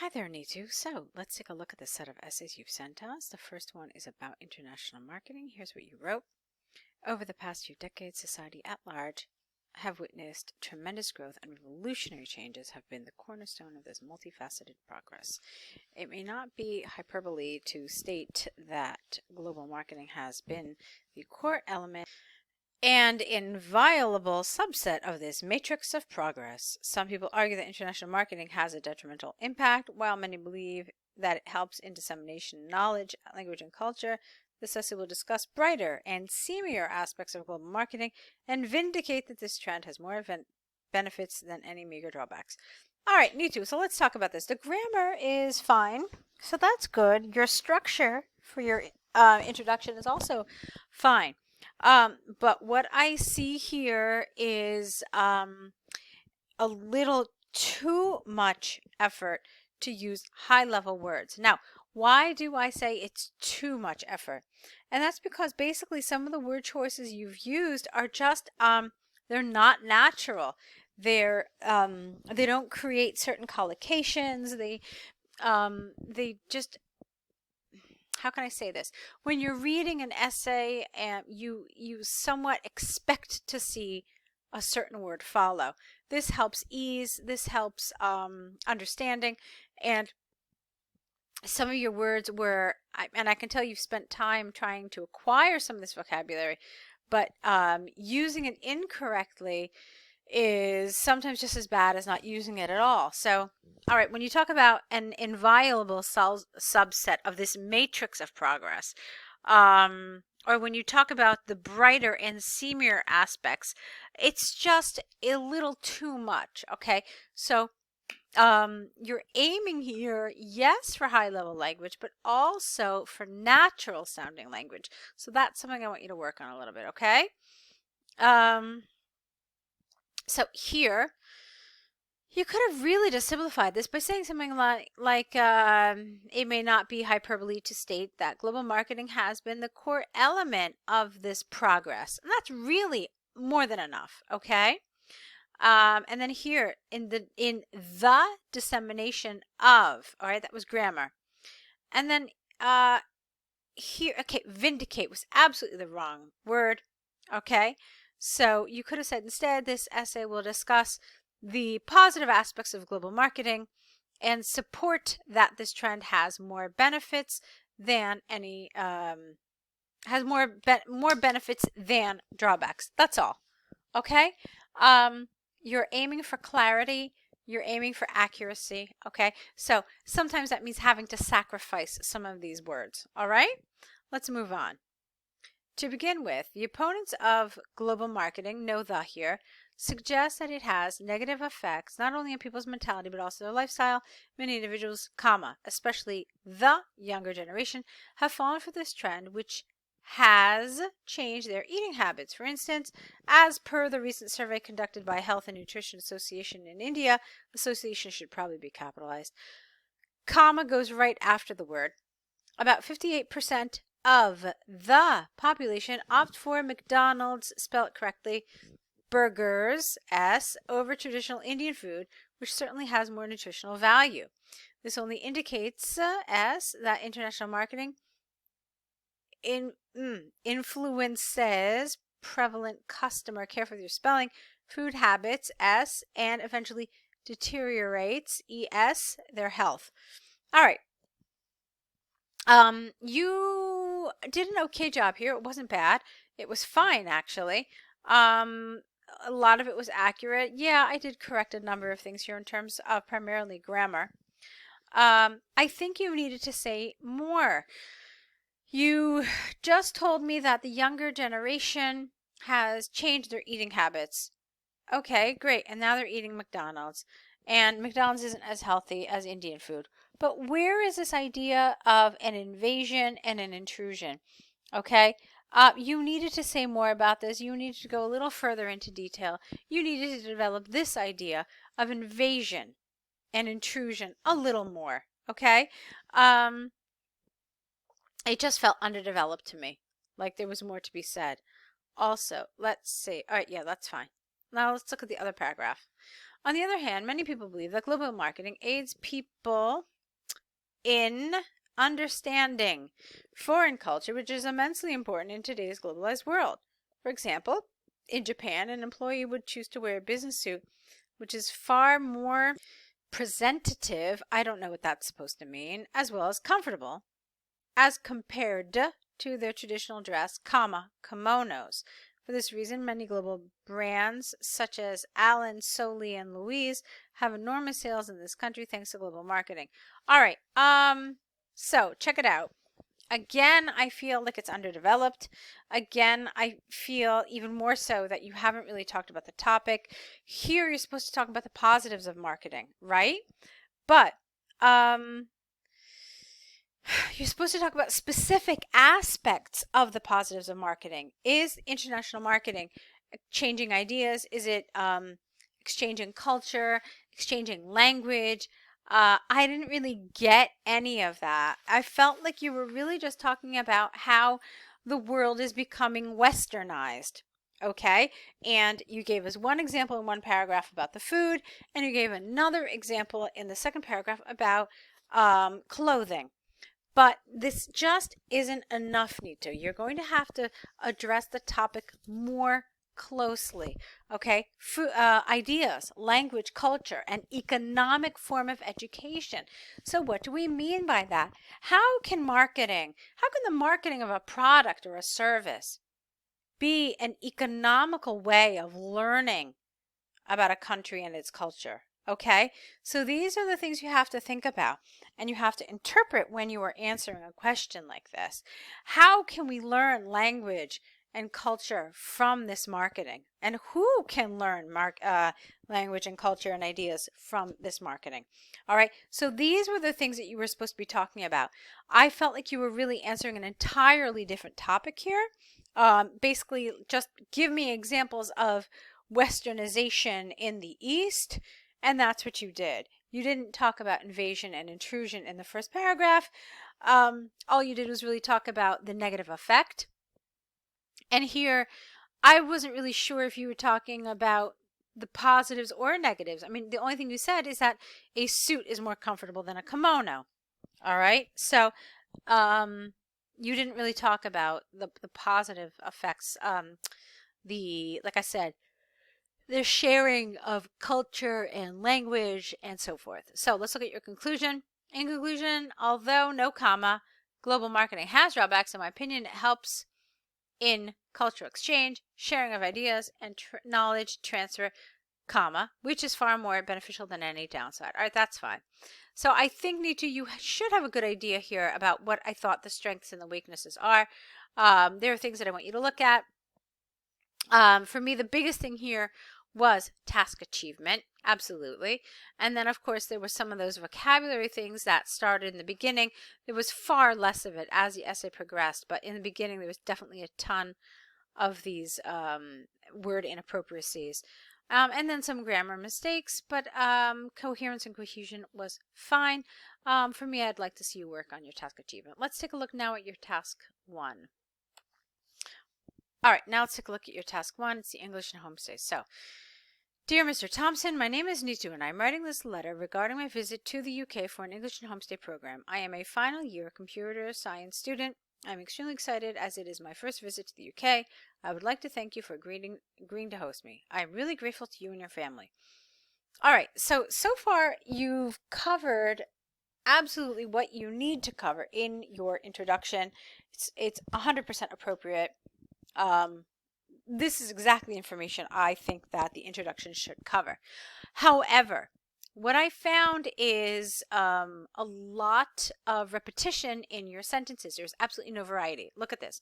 Hi there, Nitu. So let's take a look at the set of essays you've sent us. The first one is about international marketing. Here's what you wrote. Over the past few decades, society at large have witnessed tremendous growth, and revolutionary changes have been the cornerstone of this multifaceted progress. It may not be hyperbole to state that global marketing has been the core element and inviolable subset of this matrix of progress. Some people argue that international marketing has a detrimental impact, while many believe that it helps in dissemination of knowledge, language, and culture. This essay will discuss brighter and seamier aspects of global marketing and vindicate that this trend has more benefits than any meager drawbacks. All right, Nitu, so let's talk about this. The grammar is fine, so that's good. Your structure for your introduction is also fine. But what I see here is a little too much effort to use high-level words. Now, why do I say it's too much effort? And that's because basically some of the word choices you've used are just they're not natural. They don't create certain collocations. They just, how can I say this? When you're reading an essay, you somewhat expect to see a certain word follow. This helps ease, this helps understanding, and some of your words were, and I can tell you've spent time trying to acquire some of this vocabulary, but using it incorrectly is sometimes just as bad as not using it at all. So, all right, when you talk about an inviolable subset of this matrix of progress, or when you talk about the brighter and seamier aspects, it's just a little too much, okay? So, you're aiming here, yes, for high-level language, but also for natural sounding language. So that's something I want you to work on a little bit, okay? So here, you could have really just simplified this by saying something like it may not be hyperbole to state that global marketing has been the core element of this progress. And that's really more than enough, okay? And then here, in the dissemination of, all right, that was grammar. And then here, okay, vindicate was absolutely the wrong word, okay? So you could have said instead, this essay will discuss the positive aspects of global marketing and support that this trend has more benefits than any, has more benefits than drawbacks. That's all, okay? You're aiming for clarity. You're aiming for accuracy, okay? So sometimes that means having to sacrifice some of these words, all right? Let's move on. To begin with, the opponents of global marketing, know the here, suggest that it has negative effects not only on people's mentality but also their lifestyle. Many individuals, especially the younger generation, have fallen for this trend, which has changed their eating habits. For instance, as per the recent survey conducted by Health and Nutrition Association in India, association should probably be capitalized, comma goes right after the word. About 58% of the population opt for McDonald's, spell it correctly, burgers, S, over traditional Indian food, which certainly has more nutritional value. This only indicates, S, that international marketing influences prevalent customer, careful with your spelling, food habits, S, and eventually deteriorates, ES, their health. All right. You did an okay job here. It wasn't bad. It was fine, actually. A lot of it was accurate. Yeah, I did correct a number of things here in terms of primarily grammar. I think you needed to say more. You just told me that the younger generation has changed their eating habits. Okay, great. And now they're eating McDonald's. And McDonald's isn't as healthy as Indian food. But where is this idea of an invasion and an intrusion? Okay, you needed to say more about this. You needed to go a little further into detail. You needed to develop this idea of invasion and intrusion a little more. Okay, it just felt underdeveloped to me, like there was more to be said. Also, let's see. All right, yeah, that's fine. Now let's look at the other paragraph. On the other hand, many people believe that global marketing aids people in understanding foreign culture, which is immensely important in today's globalized world. For example, in Japan, an employee would choose to wear a business suit, which is far more presentative, I don't know what that's supposed to mean, as well as comfortable, as compared to their traditional dress, kimonos. For this reason, many global brands such as Allen, Solly, and Louise have enormous sales in this country thanks to global marketing. All right, so check it out. Again, I feel like it's underdeveloped. Again, I feel even more so that you haven't really talked about the topic. Here, you're supposed to talk about the positives of marketing, right? But you're supposed to talk about specific aspects of the positives of marketing. Is international marketing changing ideas? Is it exchanging culture, exchanging language? I didn't really get any of that. I felt like you were really just talking about how the world is becoming westernized. Okay, and you gave us one example in one paragraph about the food, and you gave another example in the second paragraph about clothing. But this just isn't enough, Nitu. You're going to have to address the topic more closely, okay? Ideas, language, culture, and economic form of education. So what do we mean by that? How can the marketing of a product or a service be an economical way of learning about a country and its culture? Okay, so these are the things you have to think about and you have to interpret when you are answering a question like this. How can we learn language and culture from this marketing? And who can learn language and culture and ideas from this marketing? All right, so these were the things that you were supposed to be talking about. I felt like you were really answering an entirely different topic here. Basically, just give me examples of westernization in the East, and that's what you did. You didn't talk about invasion and intrusion in the first paragraph. All you did was really talk about the negative effect. And here, I wasn't really sure if you were talking about the positives or negatives. I mean, the only thing you said is that a suit is more comfortable than a kimono. All right? So, you didn't really talk about the positive effects. Like I said, the sharing of culture and language and so forth. So let's look at your conclusion. In conclusion, although no comma, global marketing has drawbacks, in my opinion, it helps in cultural exchange, sharing of ideas, and knowledge transfer, comma, which is far more beneficial than any downside. All right, that's fine. So I think, Nitu, you should have a good idea here about what I thought the strengths and the weaknesses are. There are things that I want you to look at. For me, the biggest thing here was task achievement, absolutely. And then, of course, there were some of those vocabulary things that started in the beginning. There was far less of it as the essay progressed, but in the beginning, there was definitely a ton of these word inappropriacies. And then some grammar mistakes, but coherence and cohesion was fine. For me, I'd like to see you work on your task achievement. Let's take a look now at your task 1. All right, now let's take a look at your task 1. It's the English and homestay. So, dear Mr. Thompson, my name is Nitu, and I'm writing this letter regarding my visit to the UK for an English and homestay program. I am a final year computer science student. I'm extremely excited as it is my first visit to the UK. I would like to thank you for agreeing to host me. I am really grateful to you and your family. All right, so far you've covered absolutely what you need to cover in your introduction. It's 100% appropriate. This is exactly information I think that the introduction should cover. However, what I found is a lot of repetition in your sentences. There's absolutely no variety. Look at this.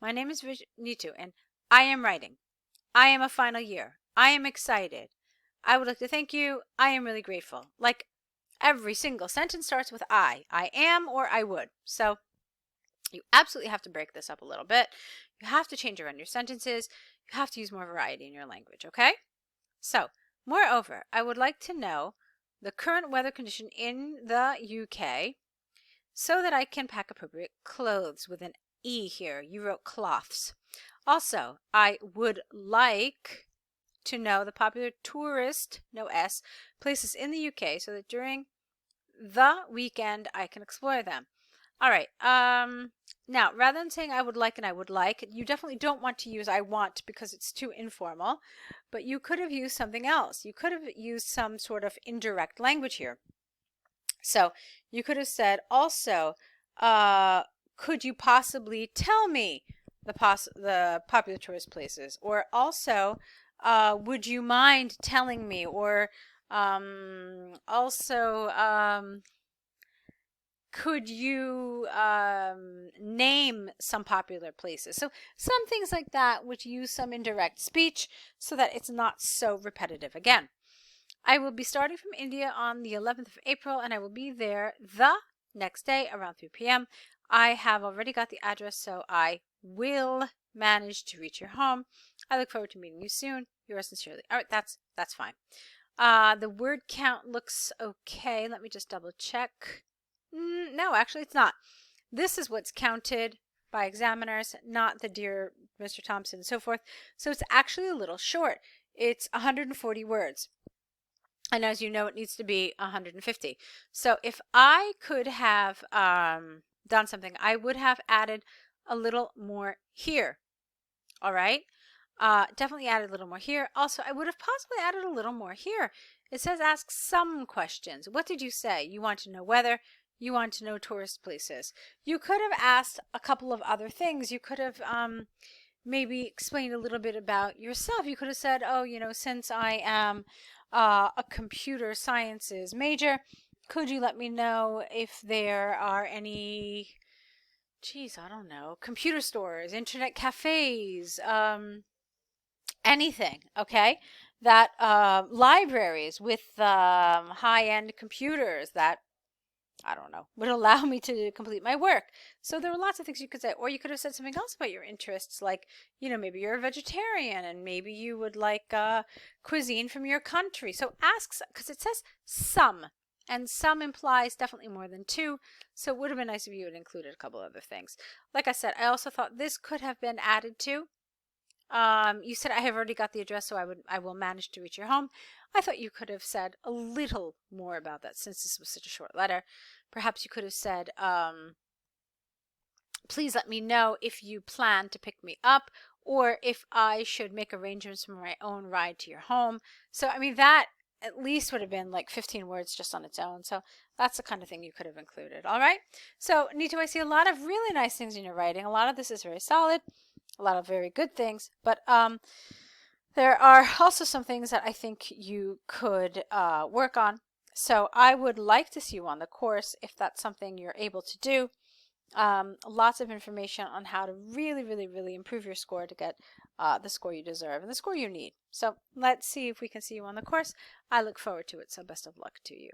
My name is Nitu, and I am writing. I am a final year. I am excited. I would like to thank you. I am really grateful. Like every single sentence starts with I am, or I would. So you absolutely have to break this up a little bit. You have to change around your sentences. You have to use more variety in your language, okay? So, moreover, I would like to know the current weather condition in the UK so that I can pack appropriate clothes with an E here. You wrote cloths. Also, I would like to know the popular tourist, no S, places in the UK so that during the weekend I can explore them. All right. Now, rather than saying I would like and I would like, you definitely don't want to use I want because it's too informal, but you could have used something else. You could have used some sort of indirect language here. So you could have said also, could you possibly tell me the popular tourist places? Or also, would you mind telling me? Or also, could you name some popular places? So some things like that would use some indirect speech so that it's not so repetitive again. I will be starting from India on the 11th of April, and I will be there the next day around 3 p.m. I have already got the address, so I will manage to reach your home. I look forward to meeting you soon. Yours sincerely. All right, that's fine. The word count looks okay. Let me just double check. No, actually it's not. This is what's counted by examiners, not the dear Mr. Thompson and so forth. So it's actually a little short. It's 140 words. And as you know, it needs to be 150. So if I could have done something, I would have added a little more here. All right. Definitely added a little more here. Also, I would have possibly added a little more here. It says ask some questions. What did you say? You want to know weather. You want to know tourist places. You could have asked a couple of other things. You could have maybe explained a little bit about yourself. You could have said, oh, you know, since I am a computer sciences major, could you let me know if there are any, geez, I don't know, computer stores, internet cafes, anything, okay? That libraries with high-end computers that, I don't know, would allow me to complete my work. So there were lots of things you could say. Or you could have said something else about your interests, like, you know, maybe you're a vegetarian and maybe you would like cuisine from your country. So ask, because it says some, and some implies definitely more than two. So it would have been nice if you had included a couple other things. Like I said, I also thought this could have been added to. You said I have already got the address, so I will manage to reach your home. I thought you could have said a little more about that since this was such a short letter. Perhaps you could have said, please let me know if you plan to pick me up or if I should make arrangements for my own ride to your home. So, I mean, that at least would have been like 15 words just on its own. So that's the kind of thing you could have included. All right. So, Nitu, I see a lot of really nice things in your writing. A lot of this is very solid. A lot of very good things, but there are also some things that I think you could work on. So I would like to see you on the course if that's something you're able to do. Lots of information on how to really, really, really improve your score to get the score you deserve and the score you need. So let's see if we can see you on the course. I look forward to it. So best of luck to you.